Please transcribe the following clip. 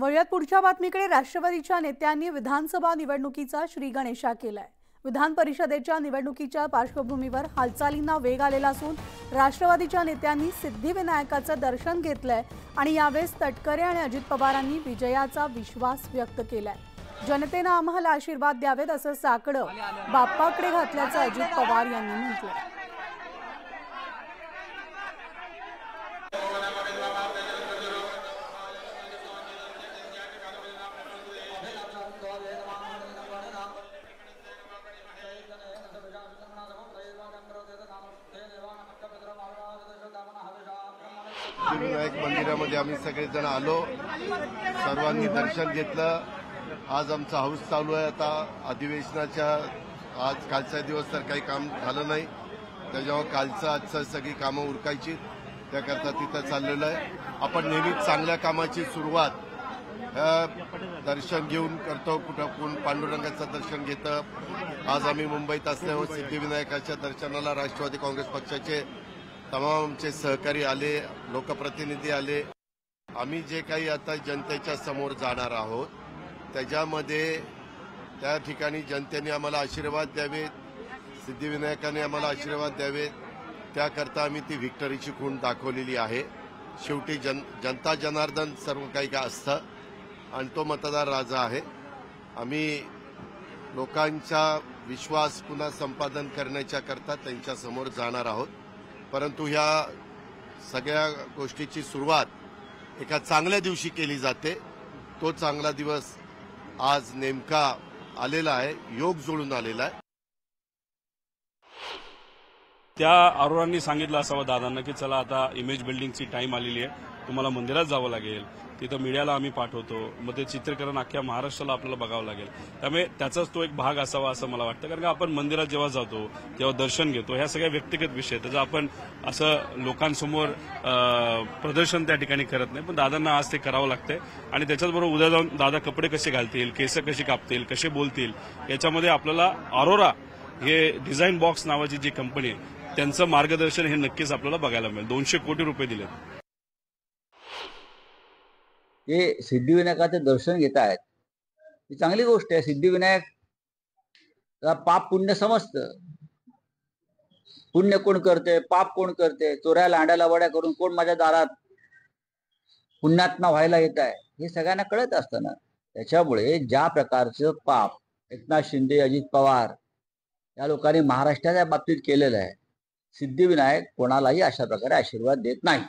वळूयात पुढच्या बातमीकडे। राष्ट्रवादीच्या नेत्यांनी विधानसभा निवडणुकीचा श्रीगणेशा केलाय। विधान परिषदेच्या निवडणुकीच्या पार्श्वभूमीवर हालचालींना वेग आलेला असून राष्ट्रवादीच्या नेत्यांनी सिद्धिविनायकाचं दर्शन घेतलंय आणि यावेळेस तटकरे आणि अजित पवारांनी विजयाचा विश्वास व्यक्त केलाय। जनतेनं आम्हाला आशीर्वाद द्यावेत असं साकडं बाप्पाकडे घातल्याचं अजित पवार यांनी म्हटलंय। सिद्धिविनायक मंदिरामध्ये आम्ही सगळेजण आलो, सर्वांनी दर्शन घेतलं। आज आमचा हाऊस चालू आहे। आता अधिवेशनाच्या आज कालचा दिवस तर काही काम झालं नाही, त्याच्यावर कालचं आजचं सगळी कामं उरकायची, त्याकरता तिथं चाललेलं आहे। आपण नेहमीच चांगल्या कामाची सुरुवात दर्शन घेऊन करतो। कुठं कोण पांडुरंगाचं दर्शन घेतं। आज आम्ही मुंबईत असल्यावर सिद्धिविनायकाच्या दर्शनाला राष्ट्रवादी काँग्रेस पक्षाचे तमाम आमचे सहकारी आले, लोकप्रतिनिधी आले। आम्ही जे काही आता जनतेच्या समोर जाणार आहोत त्याच्यामध्ये त्या ठिकाणी जनतेने आम्हाला आशीर्वाद द्यावेत, सिद्धिविनायकाने आम्हाला आशीर्वाद द्यावेत, त्याकरता आम्ही ती व्हिक्टरीची खूण दाखवलेली आहे। शेवटी जनता जनार्दन सर्व काही का असतं आणि तो मतदार राजा आहे। आम्ही लोकांचा विश्वास पुन्हा संपादन करण्याच्या करता त्यांच्या समोर जाणार आहोत। परंतु ह्या सगळ्या गोष्टीची सुरुवात एका चांगल्या दिवशी केली जाते। तो चांगला दिवस आज नेमका आलेला आहे, योग जुळून आलेला आहे। त्या अरोरांनी सांगितलं असावं दादांना की चला आता इमेज बिल्डिंगची टाइम आलेली आहे, तुम्हाला मंदिरात जावं लागेल, तिथं मीडियाला आम्ही पाठवतो, मग ते चित्रीकरण अख्ख्या महाराष्ट्राला आपल्याला बघावं लागेल। त्यामुळे त्याचाच तो एक भाग असावा असं मला वाटतं, कारण का आपण मंदिरात जेव्हा जातो तेव्हा दर्शन घेतो, ह्या सगळ्या व्यक्तिगत विषय, त्याचं आपण असं लोकांसमोर प्रदर्शन त्या ठिकाणी करत नाही, पण दादांना आज ते करावं लागतंय। आणि त्याच्याचबरोबर उद्या जाऊन दादा कपडे कसे घालतील, केस कशी कापतील, कसे बोलतील, याच्यामध्ये आपल्याला अरोरा हे डिझाईन बॉक्स नावाची जी कंपनी आहे त्यांचं मार्गदर्शन हे नक्कीच आपल्याला बघायला मिळेल। 200 कोटी रुपये दिलेत। हे सिद्धिविनायकाचे दर्शन घेत आहेत, ही चांगली गोष्ट आहे। सिद्धिविनायक पाप पुण्य समजतं। पुण्य कोण करते, पाप कोण करते, चोऱ्या लांड्या वड्या करून कोण माझ्या दारात पुण्यात्मा व्हायला येत आहे हे सगळ्यांना कळत असतं ना। त्याच्यामुळे ज्या प्रकारचं पाप एकनाथ शिंदे, अजित पवार या लोकांनी महाराष्ट्राच्या बाबतीत केलेलं आहे, सिद्धिविनायक कोणालाही अशा प्रकारे आशीर्वाद देत नाही।